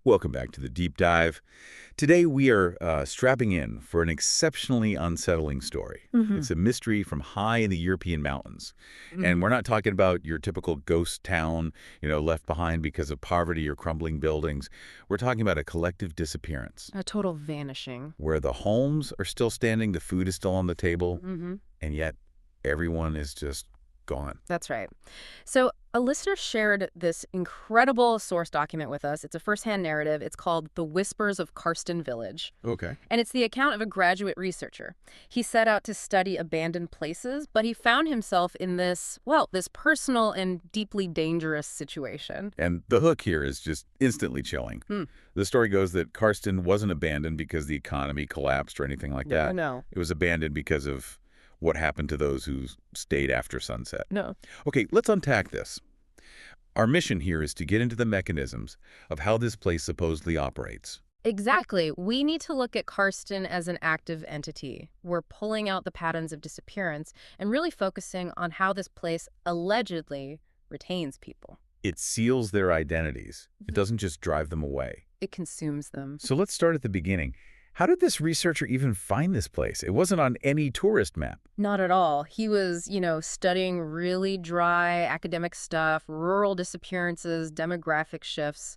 Welcome back to the Deep Dive. Today we are strapping in for an exceptionally unsettling story. Hmm. It's a mystery from high in the European mountains. Hmm. And we're not talking about your typical ghost town, left behind because of poverty or crumbling buildings. We're talking about a collective disappearance, A total vanishing. where the homes are still standing, the food is still on the table, Hmm. and yet everyone is just gone. That's right. So a listener shared this incredible source document with us. It's a firsthand narrative. It's called The Whispers of Karstan Village. Okay. And it's the account of a graduate researcher. He set out to study abandoned places, but he found himself in this personal and deeply dangerous situation. And the hook here is just instantly chilling. Hmm. The story goes that Karstan wasn't abandoned because the economy collapsed or anything like that. No. It was abandoned because of what happened to those who stayed after sunset. No. Okay, let's unpack this. Our mission here is to get into the mechanisms of how this place supposedly operates. Exactly. We need to look at Karstan as an active entity. We're pulling out the patterns of disappearance and really focusing on how this place allegedly retains people. It seals their identities. It doesn't just drive them away. It consumes them. So let's start at the beginning. How did this researcher even find this place? It wasn't on any tourist map. Not at all. He was, studying really dry academic stuff, rural disappearances, demographic shifts.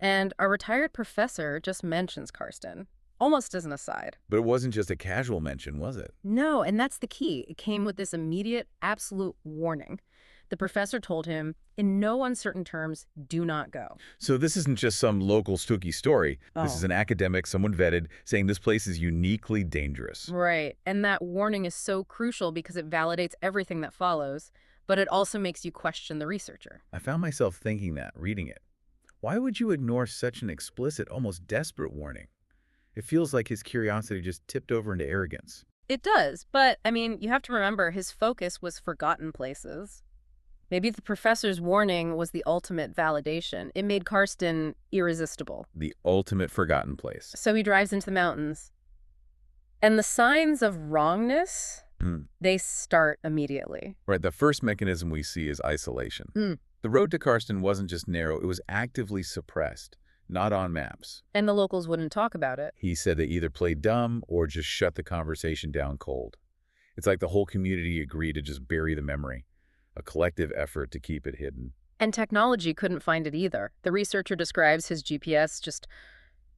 And our retired professor just mentions Karstan, almost as an aside. But it wasn't just a casual mention, was it? No, and that's the key. It came with this immediate, absolute warning. The professor told him, in no uncertain terms, do not go. So this isn't just some local spooky story. This Oh. is an academic, someone vetted, saying this place is uniquely dangerous. Right. And that warning is so crucial because it validates everything that follows, but it also makes you question the researcher. I found myself thinking that, reading it. Why would you ignore such an explicit, almost desperate warning? It feels like his curiosity just tipped over into arrogance. It does, but, you have to remember his focus was forgotten places. Maybe the professor's warning was the ultimate validation. It made Karstan irresistible. The ultimate forgotten place. So he drives into the mountains. And the signs of wrongness, they start immediately. Right, the first mechanism we see is isolation. Mm. The road to Karstan wasn't just narrow, it was actively suppressed, not on maps. And the locals wouldn't talk about it. He said they either played dumb or just shut the conversation down cold. It's like the whole community agreed to just bury the memory, a collective effort to keep it hidden. And technology couldn't find it either. The researcher describes his GPS just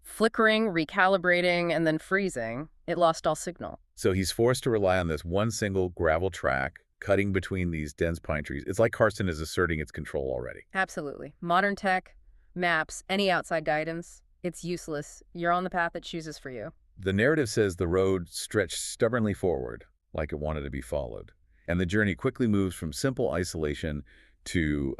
flickering, recalibrating, and then freezing. It lost all signal. So he's forced to rely on this one single gravel track, cutting between these dense pine trees. It's like Karstan is asserting its control already. Absolutely. Modern tech, maps, any outside guidance, it's useless. You're on the path it chooses for you. The narrative says the road stretched stubbornly forward, like it wanted to be followed. And the journey quickly moves from simple isolation to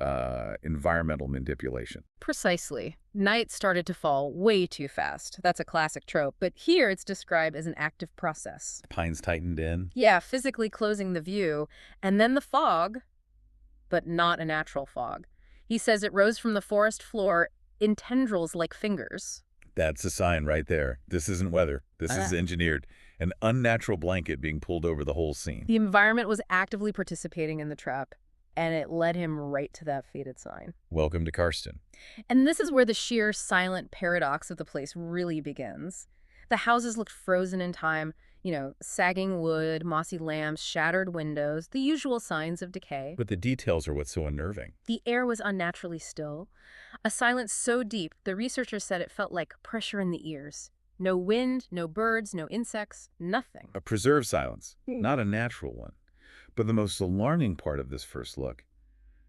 environmental manipulation. Precisely. Night started to fall way too fast. That's a classic trope, but here it's described as an active process. Pines tightened in. Yeah, physically closing the view, and then the fog, but not a natural fog. He says it rose from the forest floor in tendrils like fingers. That's a sign right there. This isn't weather. This is engineered. An unnatural blanket being pulled over the whole scene. The environment was actively participating in the trap, and it led him right to that faded sign. Welcome to Karstan. And this is where the sheer silent paradox of the place really begins. The houses looked frozen in time, sagging wood, mossy lamps, shattered windows, the usual signs of decay. But the details are what's so unnerving. The air was unnaturally still, a silence so deep the researchers said it felt like pressure in the ears. No wind, no birds, no insects, nothing. A preserved silence, not a natural one. But the most alarming part of this first look,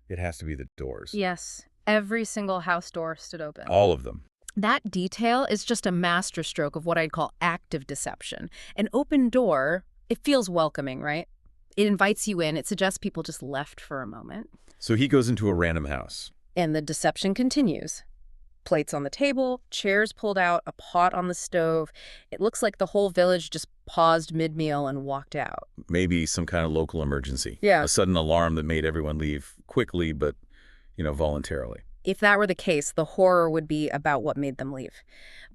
it has to be the doors. Yes, every single house door stood open. All of them. That detail is just a masterstroke of what I'd call active deception. An open door, it feels welcoming, right? It invites you in. It suggests people just left for a moment. So he goes into a random house. And the deception continues. Plates on the table, chairs pulled out, a pot on the stove. It looks like the whole village just paused mid-meal and walked out. Maybe some kind of local emergency. Yeah. A sudden alarm that made everyone leave quickly, but, voluntarily. If that were the case, the horror would be about what made them leave.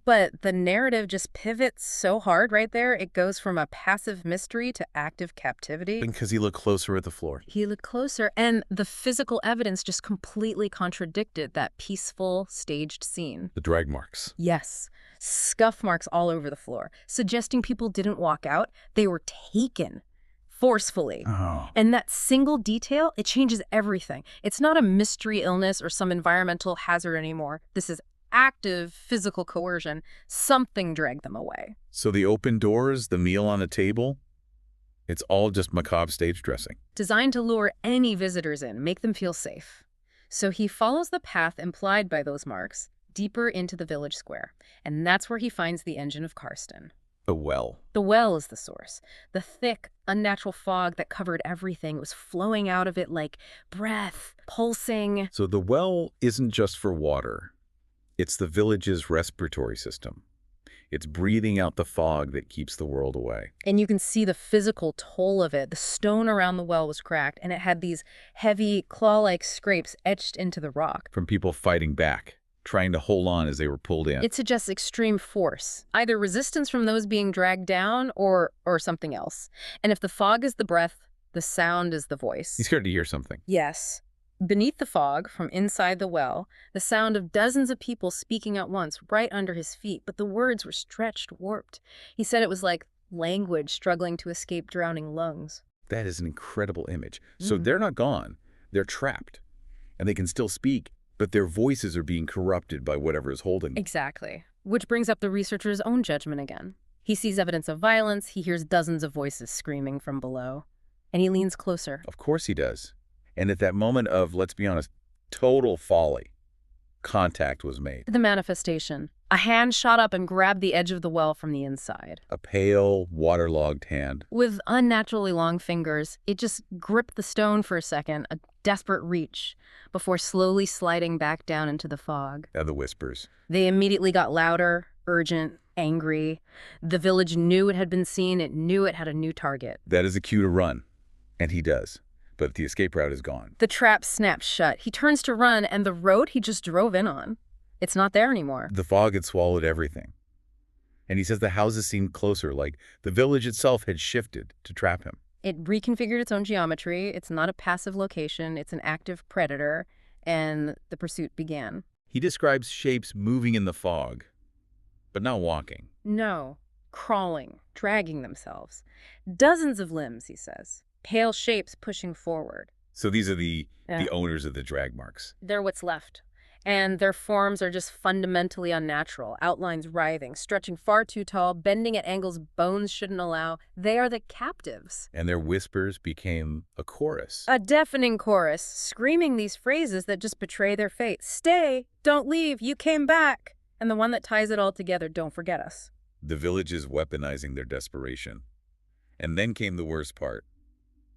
But the narrative just pivots so hard right there. It goes from a passive mystery to active captivity. Because he looked closer at the floor. He looked closer, and the physical evidence just completely contradicted that peaceful, staged scene. The drag marks. Yes, scuff marks all over the floor, suggesting people didn't walk out. They were taken forcefully. Oh. And that single detail, it changes everything. It's not a mystery illness or some environmental hazard anymore. This is active physical coercion. Something dragged them away. So the open doors, the meal on the table, it's all just macabre stage dressing. Designed to lure any visitors in, make them feel safe. So he follows the path implied by those marks deeper into the village square. And that's where he finds the engine of Karstan. The well. The well is the source. The thick, unnatural fog that covered everything was flowing out of it like breath, pulsing. So the well isn't just for water. It's the village's respiratory system. It's breathing out the fog that keeps the world away. And you can see the physical toll of it. The stone around the well was cracked, and it had these heavy, claw-like scrapes etched into the rock. From people fighting back, trying to hold on as they were pulled in. It suggests extreme force, either resistance from those being dragged down or something else. And if the fog is the breath, the sound is the voice. He's scared to hear something. Yes. Beneath the fog, from inside the well, the sound of dozens of people speaking at once right under his feet, but the words were stretched, warped. He said it was like language struggling to escape drowning lungs. That is an incredible image. So they're not gone. They're trapped. And they can still speak, but their voices are being corrupted by whatever is holding them. Exactly. Which brings up the researcher's own judgment again. He sees evidence of violence, he hears dozens of voices screaming from below, and he leans closer. Of course he does. And at that moment of, let's be honest, total folly, contact was made. The manifestation. A hand shot up and grabbed the edge of the well from the inside. A pale, waterlogged hand. With unnaturally long fingers, it just gripped the stone for a second, a desperate reach, before slowly sliding back down into the fog. The whispers. They immediately got louder, urgent, angry. The village knew it had been seen. It knew it had a new target. That is a cue to run. And he does. But the escape route is gone. The trap snaps shut. He turns to run, and the road he just drove in on, it's not there anymore. The fog had swallowed everything. And he says the houses seemed closer, like the village itself had shifted to trap him. It reconfigured its own geometry. It's not a passive location. It's an active predator, and the pursuit began. He describes shapes moving in the fog, but not walking. No, crawling, dragging themselves. Dozens of limbs, he says. Pale shapes pushing forward. So these are the owners of the drag marks. They're what's left. And their forms are just fundamentally unnatural. Outlines writhing, stretching far too tall, bending at angles bones shouldn't allow. They are the captives. And their whispers became a chorus. A deafening chorus, screaming these phrases that just betray their fate. Stay, don't leave, you came back. And the one that ties it all together, don't forget us. The village is weaponizing their desperation. And then came the worst part.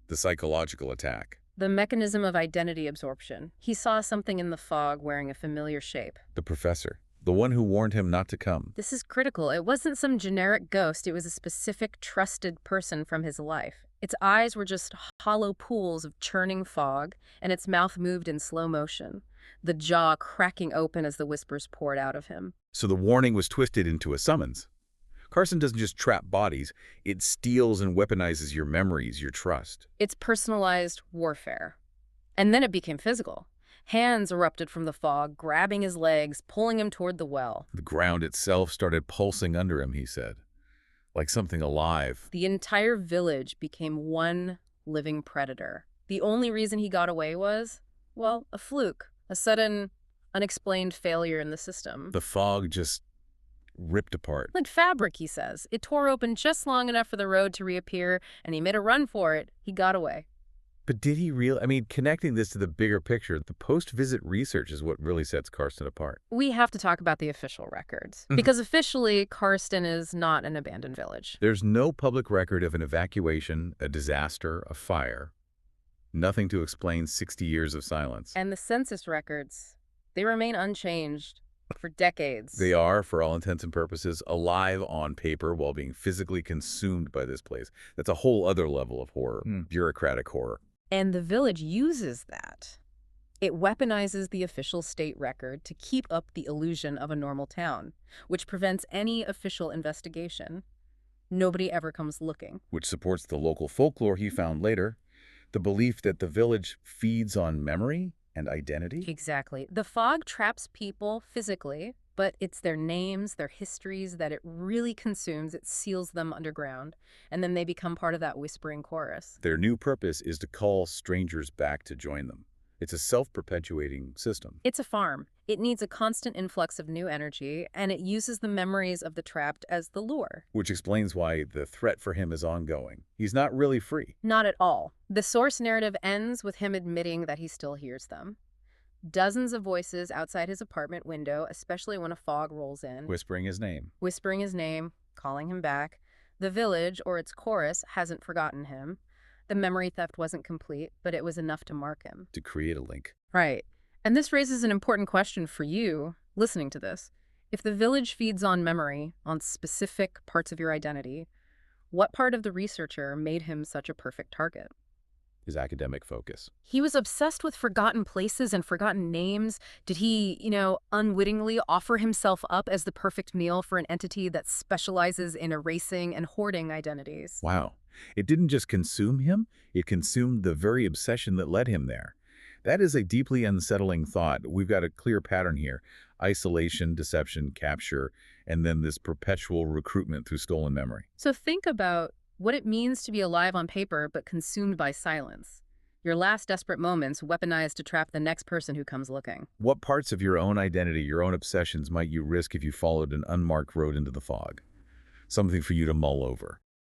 The psychological attack. The mechanism of identity absorption. He saw something in the fog wearing a familiar shape. The professor. The one who warned him not to come. This is critical. It wasn't some generic ghost. It was a specific, trusted person from his life. Its eyes were just hollow pools of churning fog, and its mouth moved in slow motion, the jaw cracking open as the whispers poured out of him. So the warning was twisted into a summons. Karstan doesn't just trap bodies, it steals and weaponizes your memories, your trust. It's personalized warfare. And then it became physical. Hands erupted from the fog, grabbing his legs, pulling him toward the well. The ground itself started pulsing under him, he said, like something alive. The entire village became one living predator. The only reason he got away was, well, a fluke, a sudden, unexplained failure in the system. The fog just ripped apart. Like fabric, he says. It tore open just long enough for the road to reappear, and he made a run for it. He got away. But did he really? I mean, connecting this to the bigger picture, the post-visit research is what really sets Karstan apart. We have to talk about the official records. Because officially, Karstan is not an abandoned village. There's no public record of an evacuation, a disaster, a fire. Nothing to explain 60 years of silence. And the census records, they remain unchanged for decades. They are, for all intents and purposes, alive on paper while being physically consumed by this place. That's a whole other level of horror, bureaucratic horror. And the village uses that. It weaponizes the official state record to keep up the illusion of a normal town, which prevents any official investigation. Nobody ever comes looking. Which supports the local folklore he found later, the belief that the village feeds on memory and identity. Exactly. The fog traps people physically, but it's their names, their histories that it really consumes. It seals them underground, and then they become part of that whispering chorus. Their new purpose is to call strangers back to join them. It's a self-perpetuating system. It's a farm. It needs a constant influx of new energy, and it uses the memories of the trapped as the lure. Which explains why the threat for him is ongoing. He's not really free. Not at all. The source narrative ends with him admitting that he still hears them. Dozens of voices outside his apartment window, especially when a fog rolls in. Whispering his name. Whispering his name, calling him back. The village, or its chorus, hasn't forgotten him. The memory theft wasn't complete, but it was enough to mark him. To create a link. Right. And this raises an important question for you, listening to this. If the village feeds on memory, on specific parts of your identity, what part of the researcher made him such a perfect target? His academic focus. He was obsessed with forgotten places and forgotten names. Did he, unwittingly offer himself up as the perfect meal for an entity that specializes in erasing and hoarding identities? Wow. It didn't just consume him, it consumed the very obsession that led him there. That is a deeply unsettling thought. We've got a clear pattern here. Isolation, deception, capture, and then this perpetual recruitment through stolen memory. So think about what it means to be alive on paper but consumed by silence. Your last desperate moments weaponized to trap the next person who comes looking. What parts of your own identity, your own obsessions might you risk if you followed an unmarked road into the fog? Something for you to mull over.